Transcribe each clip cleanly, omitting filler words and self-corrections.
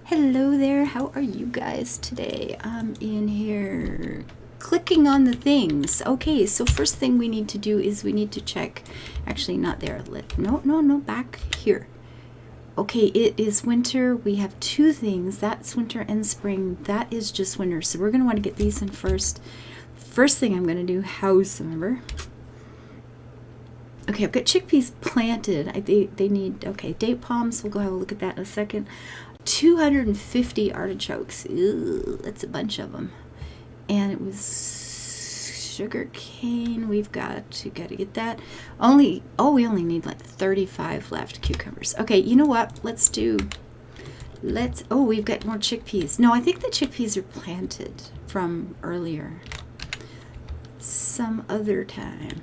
Hello there, how are you guys today? I'm in here clicking on the things. Okay, so first thing we need to do is we need to check, actually not there, no, back here. Okay, it is winter. We have two things. That's winter and spring. That is just winter. So we're going to want to get these in first. First thing I'm going to do, house, remember? Okay, I've got chickpeas planted. They need, okay, date palms. We'll go have a look at that in a second. 250 artichokes. Ew, that's a bunch of them. And it was sugar cane. We've got to get that. We only need like 35 left. Cucumbers. Okay, you know what? We've got more chickpeas. No, I think the chickpeas are planted from earlier. Some other time.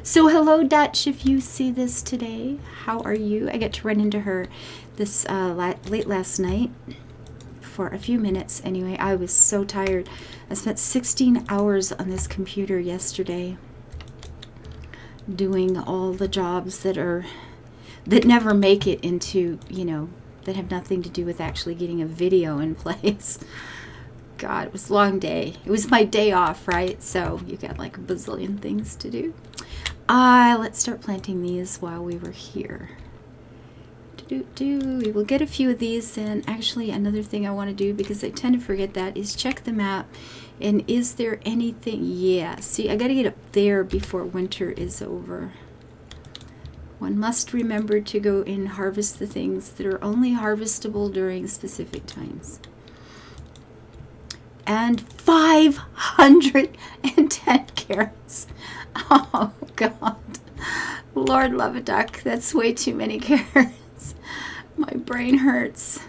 So hello Dutch, if you see this today, how are you? I got to run into her this late last night for a few minutes. Anyway, I was so tired. I spent 16 hours on this computer yesterday doing all the jobs that never make it into, that have nothing to do with actually getting a video in place. God, it was a long day. It was my day off, right? So you got like a bazillion things to do. Let's start planting these while we were here. We will get a few of these in. Actually, another thing I want to do, because I tend to forget that, is check the map. And is there anything? Yeah, see, I got to get up there before winter is over. One must remember to go and harvest the things that are only harvestable during specific times. And 510 carrots. Oh, God. Lord love a duck. That's way too many carrots. My brain hurts.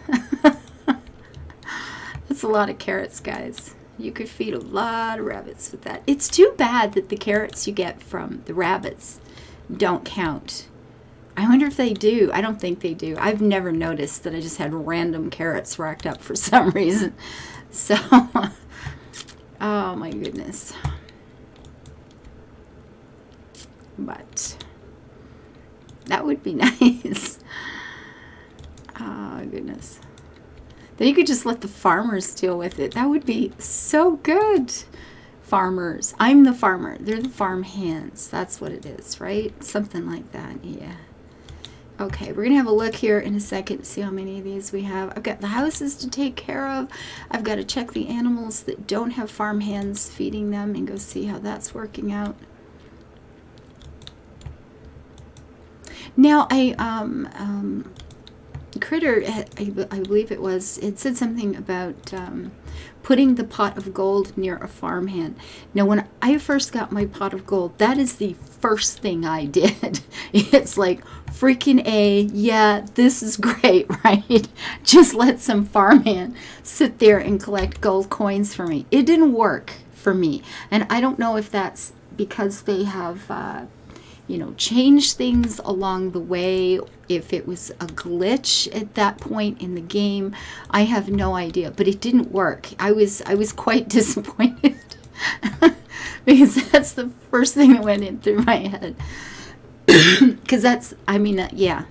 That's a lot of carrots, guys. You could feed a lot of rabbits with that. It's too bad that the carrots you get from the rabbits don't count. I wonder if they do. I don't think they do. I've never noticed that I just had random carrots racked up for some reason. So, oh my goodness. But that would be nice. Oh goodness. Then you could just let the farmers deal with it. That would be so good. Farmers. I'm the farmer. They're the farm hands. That's what it is, right? Something like that. Yeah. Okay, we're going to have a look here in a second to see how many of these we have. I've got the houses to take care of. I've got to check the animals that don't have farm hands feeding them and go see how that's working out. Now, Critter, I believe it said something about putting the pot of gold near a farmhand. Now, when I first got my pot of gold, that is the first thing I did. It's like, freaking A, yeah, this is great, right? Just let some farmhand sit there and collect gold coins for me. It didn't work for me. And I don't know if that's because they have changed things along the way, if it was a glitch at that point in the game. I have no idea, but it didn't work. I was quite disappointed because that's the first thing that went in through my head. Because yeah.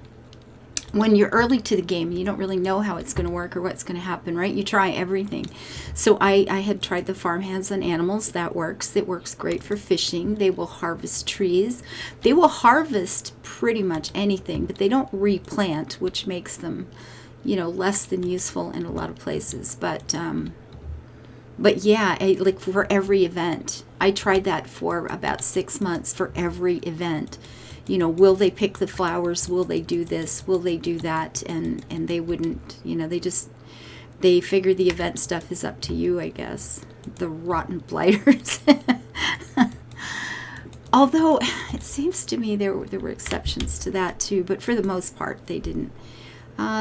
When you're early to the game, you don't really know how it's going to work or what's going to happen, right? You try everything. So I had tried the farmhands on animals. That works. It works great for fishing. They will harvest trees. They will harvest pretty much anything, but they don't replant, which makes them, less than useful in a lot of places. But yeah, like for every event. I tried that for about 6 months for every event. Will they pick the flowers? Will they do this? Will they do that? And they wouldn't, they figure the event stuff is up to you, I guess. The rotten blighters. Although it seems to me there were exceptions to that too, but for the most part they didn't.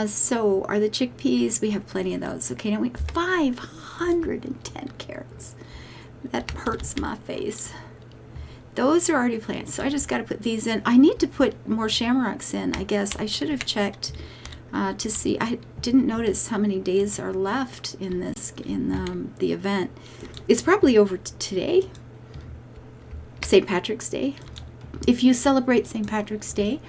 So are the chickpeas? We have plenty of those. Okay, now we have 510 carrots. That hurts my face. Those are already planted, so I just got to put these in. I need to put more shamrocks in, I guess. I should have checked to see. I didn't notice how many days are left in the event. It's probably over today, St. Patrick's Day. If you celebrate St. Patrick's Day,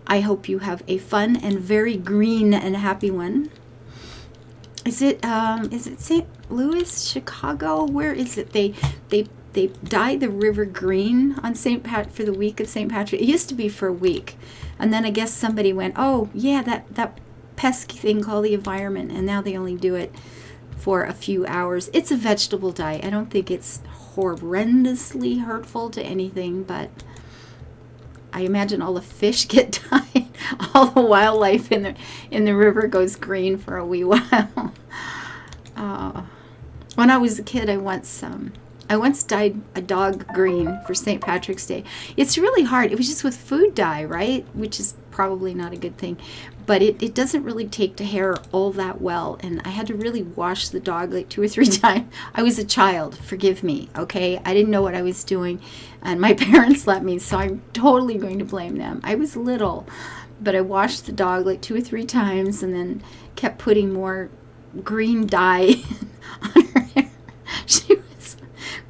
I hope you have a fun and very green and happy one. Is it St. Louis, Chicago? Where is it? They dye the river green on for the week of St. Patrick. It used to be for a week, and then I guess somebody went, oh yeah, that pesky thing called the environment, and now they only do it for a few hours. It's a vegetable dye. I don't think it's horrendously hurtful to anything, but I imagine all the fish get dyed. All the wildlife in the river goes green for a wee while. When I was a kid, I once dyed a dog green for St. Patrick's Day. It's really hard. It was just with food dye, right? Which is probably not a good thing. But it doesn't really take to hair all that well. And I had to really wash the dog like 2 or 3 times. I was a child. Forgive me, okay? I didn't know what I was doing. And my parents let me, so I'm totally going to blame them. I was little, but I washed the dog like 2 or 3 times and then kept putting more green dye on her hair.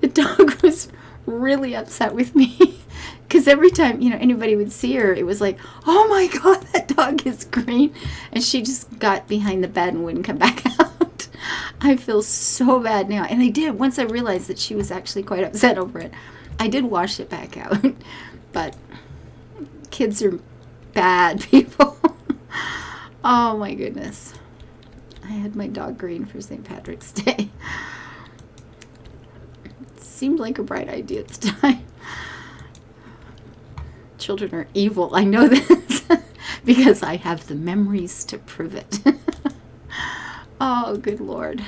The dog was really upset with me because every time, anybody would see her, it was like, oh my God, that dog is green. And she just got behind the bed and wouldn't come back out. I feel so bad now. And I did, once I realized that she was actually quite upset over it, I did wash it back out. But kids are bad people. Oh my goodness. I had my dog green for St. Patrick's Day. Seemed like a bright idea at the time. Children are evil. I know this because I have the memories to prove it. Oh, good Lord.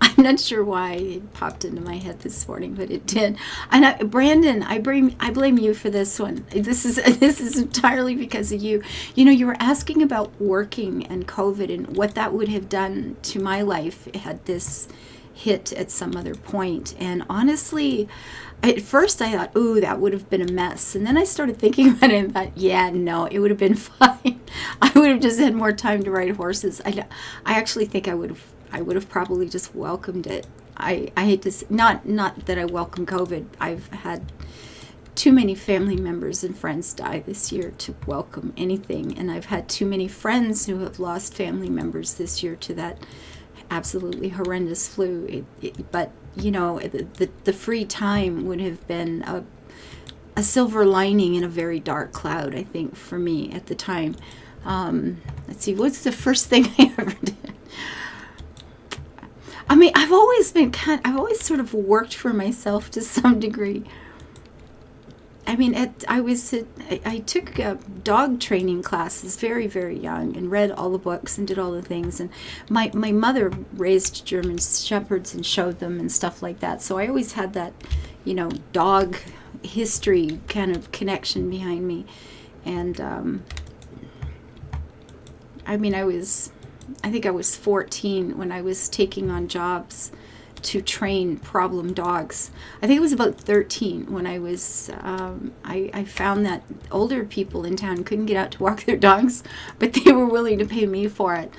I'm not sure why it popped into my head this morning, but it did. And Brandon, I blame you for this one. This is entirely because of you. You were asking about working and COVID and what that would have done to my life had this hit at some other point. And honestly, at first I thought, ooh, that would have been a mess. And then I started thinking about it and thought, yeah, no, it would have been fine. I would have just had more time to ride horses. I actually think I would have probably just welcomed it. I hate to say, not that I welcome COVID. I've had too many family members and friends die this year to welcome anything, and I've had too many friends who have lost family members this year to that absolutely horrendous flu. But the free time would have been a silver lining in a very dark cloud, I think, for me at the time. Let's see, what's the first thing I ever did? I mean, I've always sort of worked for myself to some degree. I mean, I took dog training classes very, very young and read all the books and did all the things. And my mother raised German shepherds and showed them and stuff like that. So I always had that, dog history kind of connection behind me. And I think I was 14 when I was taking on jobs to train problem dogs. I think it was about 13 when I was, I found that older people in town couldn't get out to walk their dogs, but they were willing to pay me for it.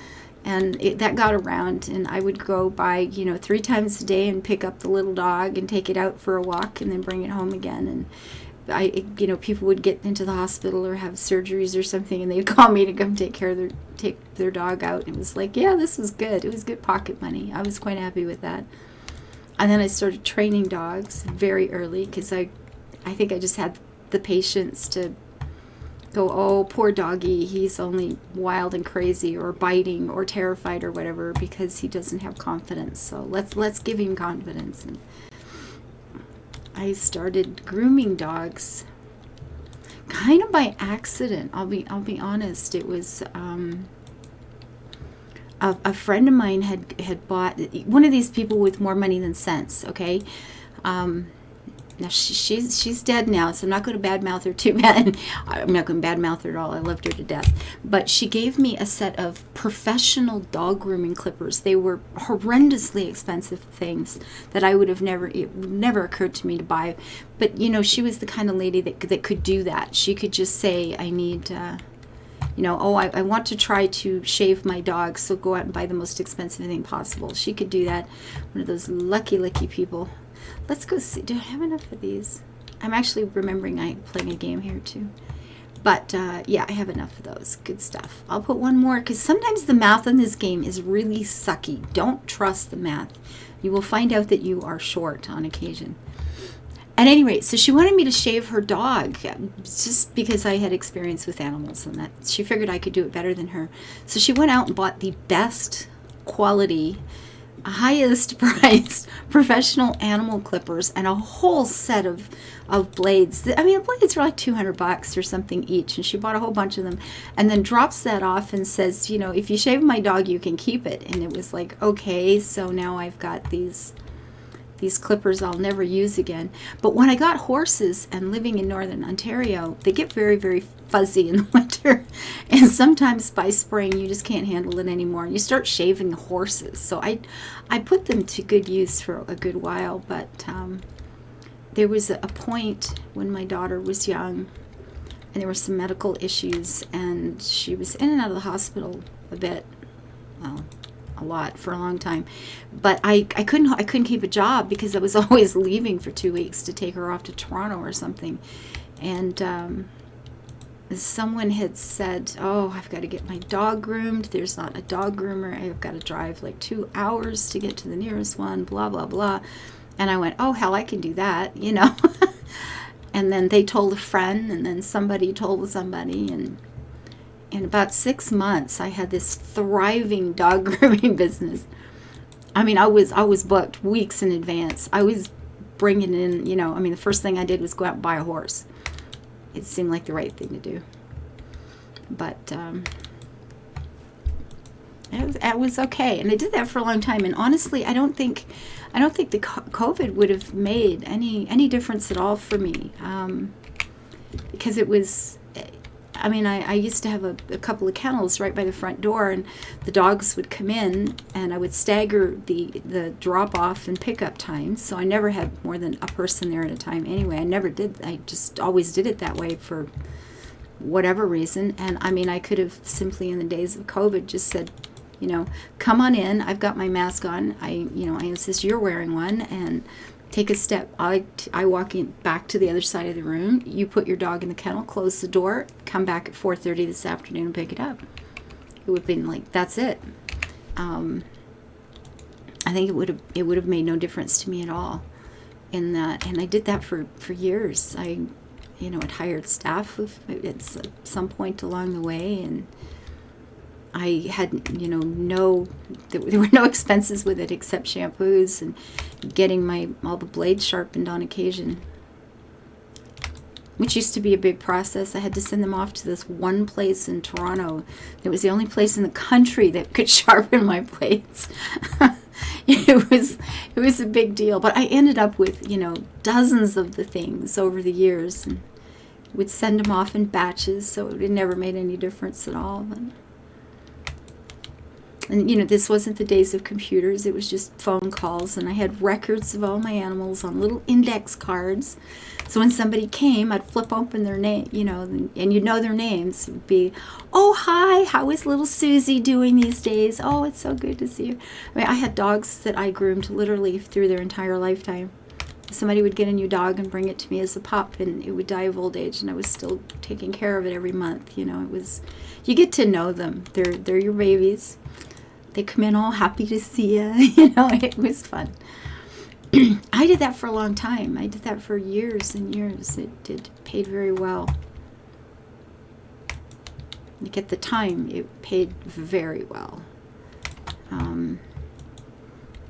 And that got around, and I would go by, 3 times a day and pick up the little dog and take it out for a walk and then bring it home again. And people would get into the hospital or have surgeries or something, and they'd call me to come take their dog out. And it was like, yeah, this was good. It was good pocket money. I was quite happy with that. And then I started training dogs very early because I think I just had the patience to go, oh, poor doggy, he's only wild and crazy or biting or terrified or whatever because he doesn't have confidence. So let's give him confidence. And I started grooming dogs kind of by accident. I'll be honest. It was a friend of mine had bought, one of these people with more money than sense. Okay, now she's dead now, so I'm not going to badmouth her too bad. I'm not going to badmouth her at all. I loved her to death. But she gave me a set of professional dog grooming clippers. They were horrendously expensive things that I would have it never occurred to me to buy. But she was the kind of lady that could do that. She could just say, I need, I want to try to shave my dog, so go out and buy the most expensive thing possible. She could do that. One of those lucky people. Let's go see. Do I have enough of these? I'm actually remembering I'm playing a game here too. But yeah, I have enough of those. Good stuff. I'll put one more because sometimes the math in this game is really sucky. Don't trust the math. You will find out that you are short on occasion. At any rate, so she wanted me to shave her dog just because I had experience with animals, and that she figured I could do it better than her. So she went out and bought the best quality, highest priced professional animal clippers and a whole set of blades. I mean, the blades were like $200 or something each, and she bought a whole bunch of them and then drops that off and says, you know, if you shave my dog, you can keep it. And it was like, okay, so now I've got these clippers I'll never use again. But when I got horses and living in northern Ontario, they get very, very fuzzy in the winter. And sometimes by spring, you just can't handle it anymore. You start shaving the horses. So I put them to good use for a good while. But there was a point when my daughter was young, and there were some medical issues, and she was in and out of the hospital a bit. Well, a lot for a long time, but I couldn't keep a job because I was always leaving for 2 weeks to take her off to Toronto or something. And someone had said, oh, I've got to get my dog groomed. There's not a dog groomer. I've got to drive like 2 hours to get to the nearest one, blah blah blah. And I went, oh hell, I can do that, you know. And then they told a friend, and then somebody told somebody, and in about 6 months, I had this thriving dog grooming business. I mean, I was booked weeks in advance. I was bringing in, you know, I mean, the first thing I did was go out and buy a horse. It seemed like the right thing to do. But it was okay, and I did that for a long time. And honestly, I don't think the COVID would have made any difference at all for me, because it was. I mean, I used to have a couple of kennels right by the front door, and the dogs would come in, and I would stagger the drop-off and pickup times, so I never had more than a person there at a time anyway. I just always did it that way for whatever reason. And I mean, I could have simply in the days of COVID just said, you know, come on in, I've got my mask on, I insist you're wearing one, and take a step. I walk in back to the other side of the room. You put your dog in the kennel, close the door, come back at 4:30 this afternoon and pick it up. It would have been like, that's it. I think it would have made no difference to me at all in that. And I did that for years. I had hired staff at some point along the way, and I had, there were no expenses with it except shampoos and getting all the blades sharpened on occasion, which used to be a big process. I had to send them off to this one place in Toronto. It was the only place in the country that could sharpen my blades. It was a big deal, but I ended up with, dozens of the things over the years, and would send them off in batches, so it never made any difference at all. And this wasn't the days of computers. It was just phone calls, and I had records of all my animals on little index cards. So when somebody came, I'd flip open their name, and you'd know their names. It would be, oh, hi, how is little Susie doing these days? Oh, it's so good to see you. I mean, I had dogs that I groomed literally through their entire lifetime. Somebody would get a new dog and bring it to me as a pup, and it would die of old age, and I was still taking care of it every month. It was, you get to know them. They're your babies. They come in all happy to see you. It was fun. I did that for a long time. I did that for years and years. It paid very well. At the time, it paid very well. Like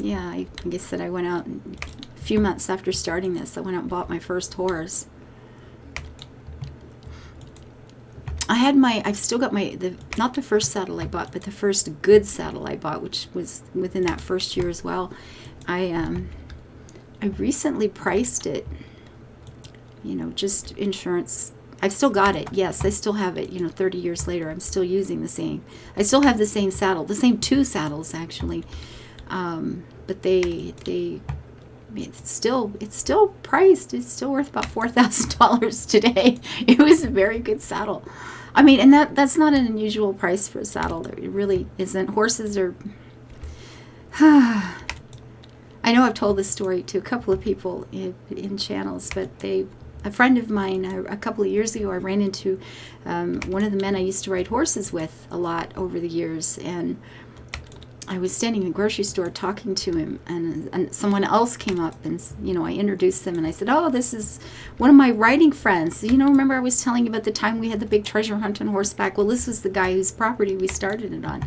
I said, I went out, a few months after starting this, I went out and bought my first horse. I've still got not the first saddle I bought, but the first good saddle I bought, which was within that first year as well. I recently priced it, just insurance. I've still got it. Yes, I still have it, 30 years later. I'm still using the same. I still have the same saddle, the same two saddles actually. But it's still priced. It's still worth about $4,000 today. It was a very good saddle. I mean, and that's not an unusual price for a saddle. It really isn't. Horses are. I know I've told this story to a couple of people in channels, but a friend of mine, a couple of years ago, I ran into one of the men I used to ride horses with a lot over the years, and I was standing in the grocery store talking to him, and someone else came up, and I introduced them, and I said, "Oh, this is one of my riding friends. Remember I was telling you about the time we had the big treasure hunt on horseback? Well, this was the guy whose property we started it on."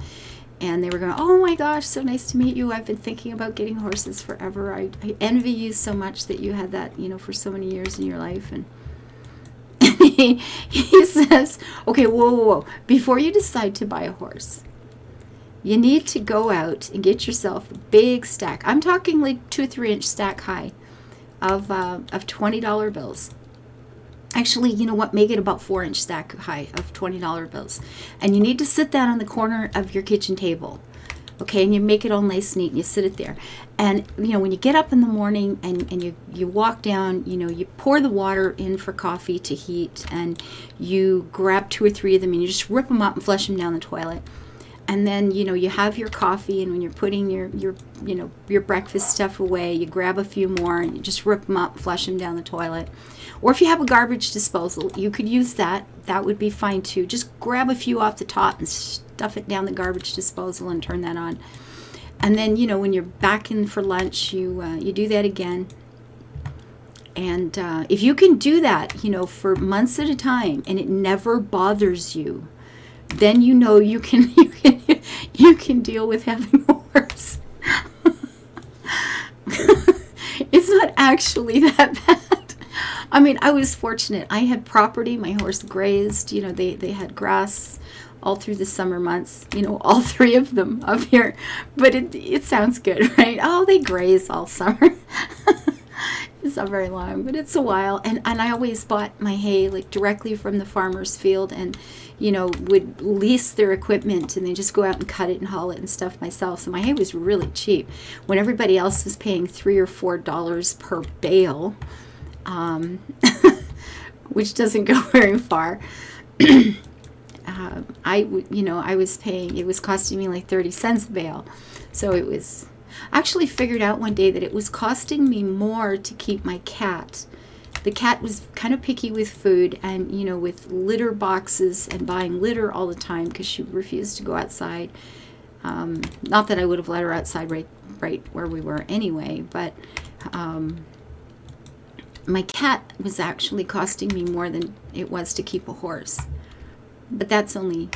And they were going, "Oh my gosh, so nice to meet you. I've been thinking about getting horses forever. I envy you so much that you had that, for so many years in your life." And he says, "Okay, whoa. Before you decide to buy a horse, you need to go out and get yourself a big stack." I'm talking like 2 or 3 inch stack high of $20 bills. Actually, you know what? Make it about 4 inch stack high of $20 bills. And you need to sit that on the corner of your kitchen table. Okay, and you make it all nice and neat, and you sit it there. And, when you get up in the morning and you walk down, you pour the water in for coffee to heat, and you grab 2 or 3 of them, and you just rip them up and flush them down the toilet. And then, you have your coffee, and when you're putting your breakfast stuff away, you grab a few more, and you just rip them up, flush them down the toilet. Or if you have a garbage disposal, you could use that. That would be fine too. Just grab a few off the top and stuff it down the garbage disposal and turn that on. And then, when you're back in for lunch, you do that again. And if you can do that, for months at a time, and it never bothers you, then you can deal with having a horse. It's not actually that bad. I mean, I was fortunate. I had property. My horse grazed. They had grass all through the summer months. All 3 of them up here. But it sounds good, right? Oh, they graze all summer. It's not very long, but it's a while. And I always bought my hay like directly from the farmer's field, and would lease their equipment, and they just go out and cut it and haul it and stuff myself. So my hay was really cheap when everybody else was paying $3 or $4 per bale. Which doesn't go very far. I was paying, it was costing me like 30 cents a bale. So I actually figured out one day that it was costing me more to keep my cat. The cat was kind of picky with food, and, with litter boxes and buying litter all the time because she refused to go outside. Not that I would have let her outside right where we were anyway, but my cat was actually costing me more than it was to keep a horse. But that's only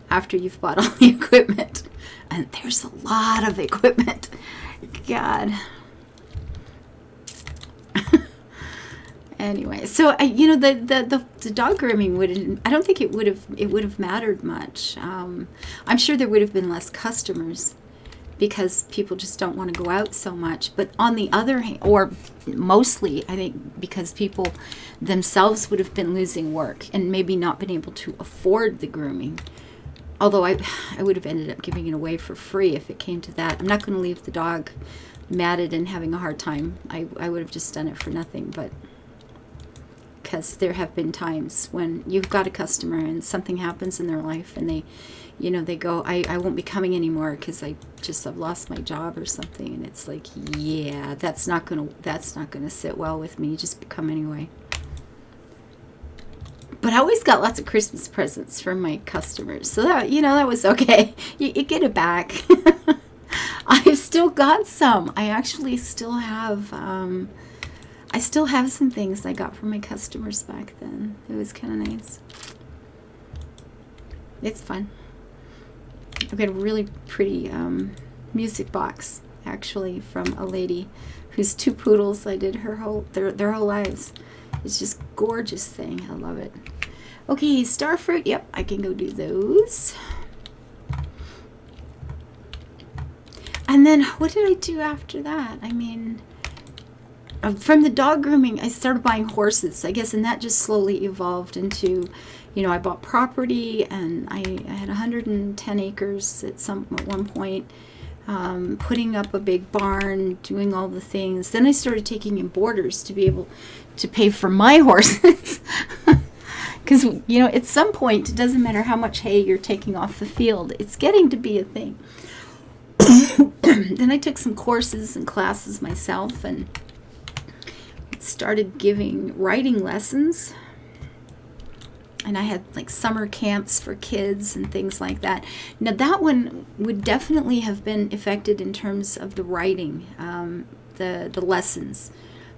after you've bought all the equipment. And there's a lot of equipment. God. Anyway, so the dog grooming I don't think it would have mattered much. I'm sure there would have been less customers, because people just don't want to go out so much. But on the other hand, or mostly, I think because people themselves would have been losing work and maybe not been able to afford the grooming. Although I would have ended up giving it away for free if it came to that. I'm not going to leave the dog matted and having a hard time. I would have just done it for nothing. But because there have been times when you've got a customer and something happens in their life, and they go, I won't be coming anymore because I've lost my job or something. And it's like, yeah, that's not gonna sit well with me. Just come anyway. But I always got lots of Christmas presents from my customers, so that was okay. You get it back. I've still got some. I actually still have. I still have some things I got from my customers back then. It was kind of nice. It's fun. I've got a really pretty music box, actually, from a lady whose 2 poodles I did their whole lives. It's just a gorgeous thing. I love it. Okay, starfruit. Yep, I can go do those. And then what did I do after that? I mean, from the dog grooming, I started buying horses, I guess, and that just slowly evolved into, I bought property, and I had 110 acres at one point, putting up a big barn, doing all the things. Then I started taking in boarders to be able to pay for my horses. Because, at some point, it doesn't matter how much hay you're taking off the field. It's getting to be a thing. Then I took some courses and classes myself, and started giving writing lessons. And I had like summer camps for kids and things like that. Now that one would definitely have been affected in terms of the writing, the lessons.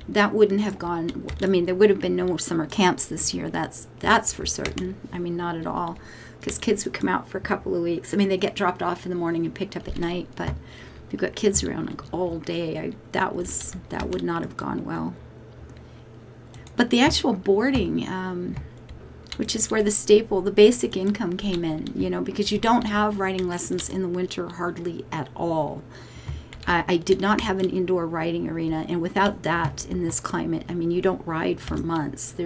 That wouldn't have gone. I mean, there would have been no more summer camps this year. That's for certain. I mean, not at all, because kids would come out for a couple of weeks. I mean, they get dropped off in the morning and picked up at night. But if you've got kids around like all day, that would not have gone well. But the actual boarding, which is where the basic income came in, because you don't have writing lessons in the winter hardly at all. I did not have an indoor riding arena, and without that in this climate, I mean, you don't ride for months. I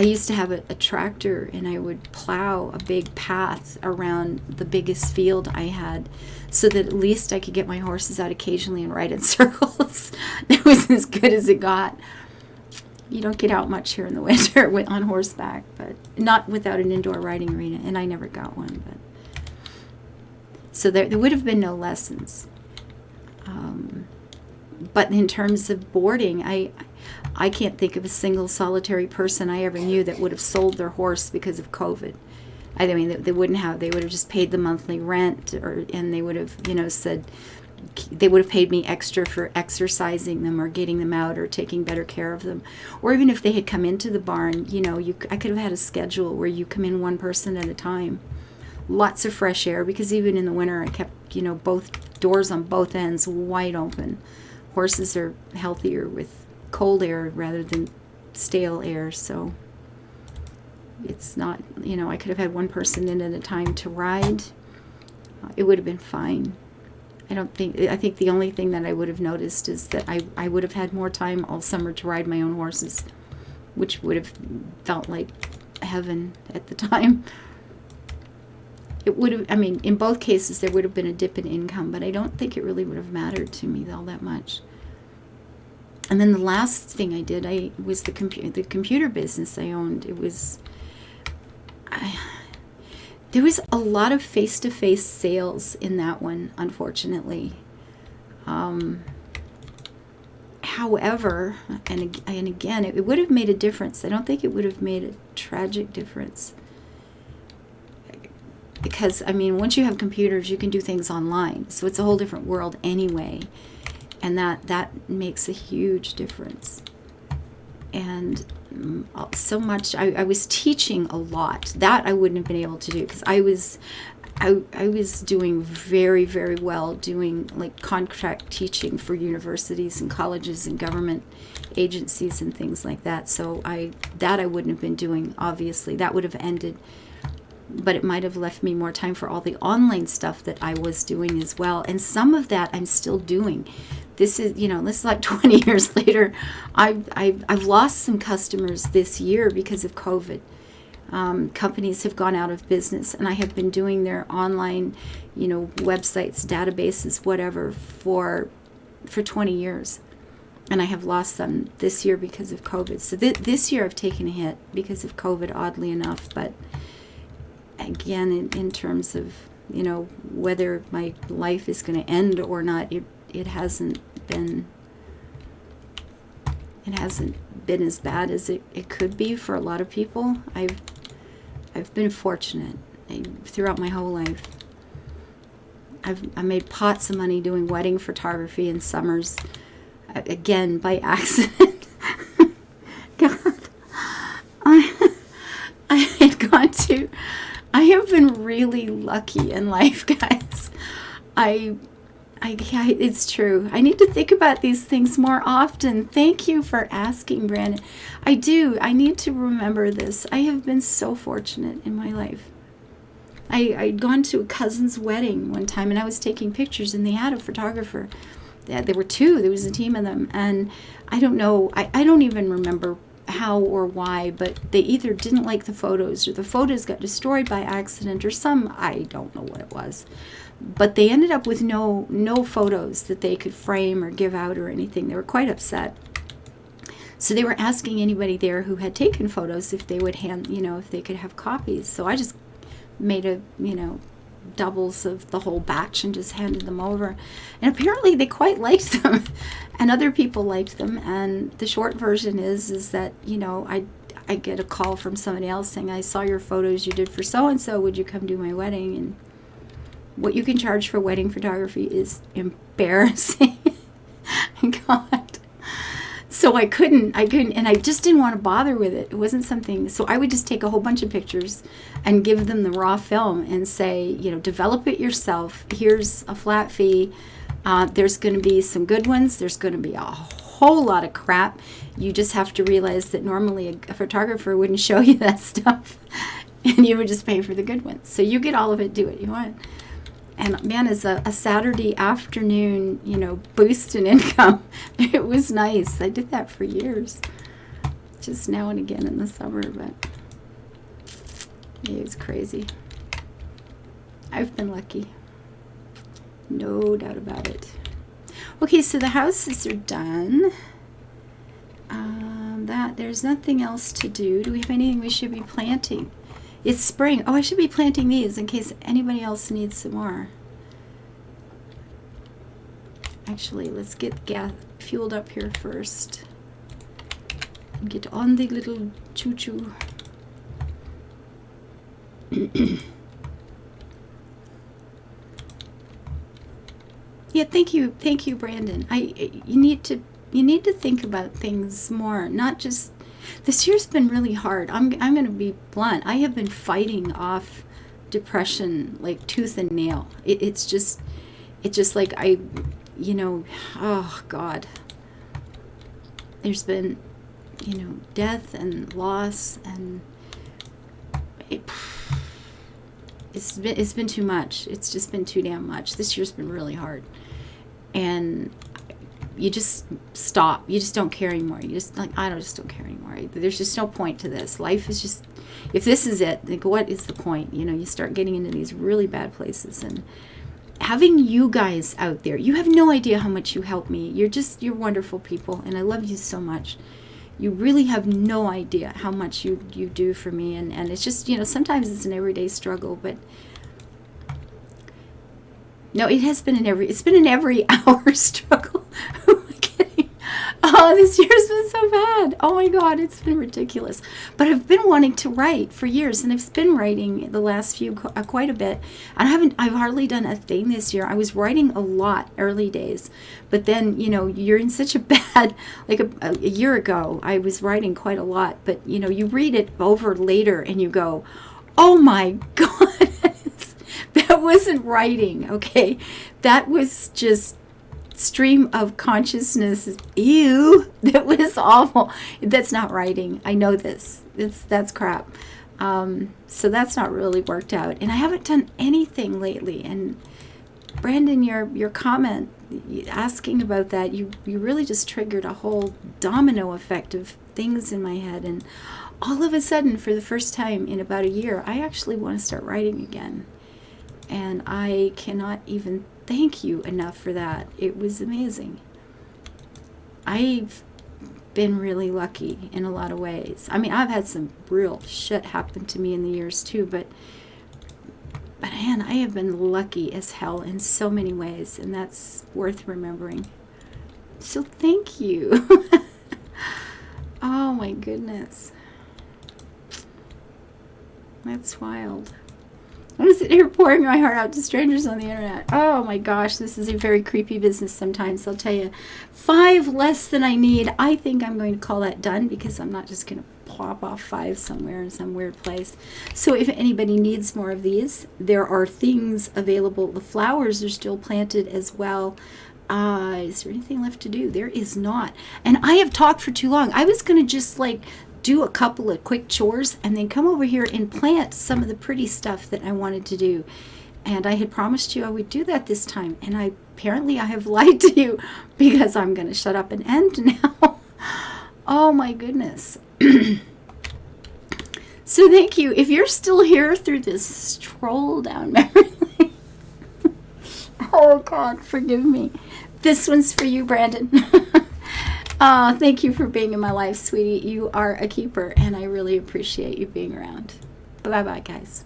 used to have a tractor, and I would plow a big path around the biggest field I had so that at least I could get my horses out occasionally and ride in circles. That was as good as it got. You don't get out much here in the winter on horseback, but not without an indoor riding arena, and I never got one. So there would have been no lessons. But in terms of boarding, I can't think of a single solitary person I ever knew that would have sold their horse because of COVID. I mean, they wouldn't have. They would have just paid the monthly rent, and they would have, said they would have paid me extra for exercising them or getting them out or taking better care of them. Or even if they had come into the barn, I could have had a schedule where you come in one person at a time. Lots of fresh air, because even in the winter I kept, both doors on both ends wide open. Horses are healthier with cold air rather than stale air, so it's not, I could have had one person in at a time to ride. It would have been fine. I think the only thing that I would have noticed is that I would have had more time all summer to ride my own horses, which would have felt like heaven at the time. It would have, in both cases there would have been a dip in income, but I don't think it really would have mattered to me all that much. And then the last thing I did, was the computer business I owned. There was a lot of face-to-face sales in that one, unfortunately. However, and again, it would have made a difference. I don't think it would have made a tragic difference. Because, once you have computers, you can do things online. So it's a whole different world anyway. And that makes a huge difference. And so much, I was teaching a lot. That I wouldn't have been able to do, because I was doing very, very well doing like contract teaching for universities and colleges and government agencies and things like that. So I wouldn't have been doing, obviously. That would have ended. But it might have left me more time for all the online stuff that I was doing as well. And some of that I'm still doing. This is like 20 years later. I've lost some customers this year because of COVID. Companies have gone out of business, and I have been doing their online, websites, databases, whatever, for 20 years. And I have lost them this year because of COVID. So this year I've taken a hit because of COVID, oddly enough. But again, in terms of, whether my life is going to end or not, it hasn't been as bad as it could be for a lot of people. I've been fortunate throughout my whole life. I made pots of money doing wedding photography in summers, again by accident. God, I had gone to. I have been really lucky in life, guys. It's true. I need to think about these things more often. Thank you for asking, Brandon. I do. I need to remember this. I have been so fortunate in my life. I'd gone to a cousin's wedding one time, and I was taking pictures, and they had a photographer. There were two. There was a team of them, and I don't know. I don't even remember how or why, but they either didn't like the photos, or the photos got destroyed by accident, or I don't know what it was. But they ended up with no photos that they could frame or give out or anything. They were quite upset. So they were asking anybody there who had taken photos if they would if they could have copies. So I just made a, doubles of the whole batch and just handed them over. And apparently they quite liked them, and other people liked them. And the short version is that, you know, I get a call from somebody else saying, I saw your photos you did for so-and-so, would you come do my wedding? And what you can charge for wedding photography is embarrassing. God. So I couldn't, and I just didn't want to bother with it. It wasn't something, so I would just take a whole bunch of pictures and give them the raw film and say, you know, develop it yourself. Here's a flat fee. There's going to be some good ones. There's going to be a whole lot of crap. You just have to realize that normally a photographer wouldn't show you that stuff, and you would just pay for the good ones. So you get all of it, do what you want. And man, as a Saturday afternoon, you know, boost in income, it was nice. I did that for years, just now and again in the summer, but it was crazy. I've been lucky, no doubt about it. Okay, so the houses are done. There's nothing else to do. Do we have anything we should be planting? It's spring. Oh, I should be planting these in case anybody else needs some more. Actually, let's get gas fueled up here first. And get on the little choo-choo. Yeah, thank you, Brandon. You need to think about things more, not just. This year's been really hard. I'm going to be blunt. I have been fighting off depression like tooth and nail. It's just like you know, oh God. There's been, you know, death and loss, and it's been too much. It's just been too damn much. This year's been really hard, and you just stop. You just don't care anymore. You just like, I just don't care anymore. There's just no point to this. Life is just, if this is it, like, what is the point? You know, you start getting into these really bad places, and having you guys out there, you have no idea how much you help me. You're wonderful people, and I love you so much. You really have no idea how much you do for me, and it's just, you know, sometimes it's an everyday struggle, but no, it's been an every hour struggle. Who am I kidding? Oh, this year's been so bad. Oh my God, it's been ridiculous. But I've been wanting to write for years, and I've been writing the last few quite a bit. And I've hardly done a thing this year. I was writing a lot early days, but then, you know, you're in such a bad, like a year ago, I was writing quite a lot, but you know, you read it over later and you go, oh my God. That wasn't writing, okay? That was just stream of consciousness. Ew, that was awful. That's not writing. I know this. That's crap. So that's not really worked out. And I haven't done anything lately. And Brandon, your comment asking about that, you really just triggered a whole domino effect of things in my head. And all of a sudden, for the first time in about a year, I actually want to start writing again. And I cannot even thank you enough for that. It was amazing. I've been really lucky in a lot of ways. I mean, I've had some real shit happen to me in the years too, but man, I have been lucky as hell in so many ways, and that's worth remembering. So thank you. Oh my goodness. That's wild. I'm sitting here pouring my heart out to strangers on the internet. Oh my gosh, this is a very creepy business sometimes. I'll tell you, 5 less than I need. I think I'm going to call that done, because I'm not just going to plop off 5 somewhere in some weird place. So if anybody needs more of these, there are things available. The flowers are still planted as well. Is there anything left to do? There is not. And I have talked for too long. I was going to just like do a couple of quick chores and then come over here and plant some of the pretty stuff that I wanted to do. And I had promised you I would do that this time. And apparently I have lied to you, because I'm going to shut up and end now. Oh my goodness. So thank you. If you're still here through this stroll down memory lane, oh God, forgive me. This one's for you, Brandon. Thank you for being in my life, sweetie. You are a keeper, and I really appreciate you being around. Bye-bye, guys.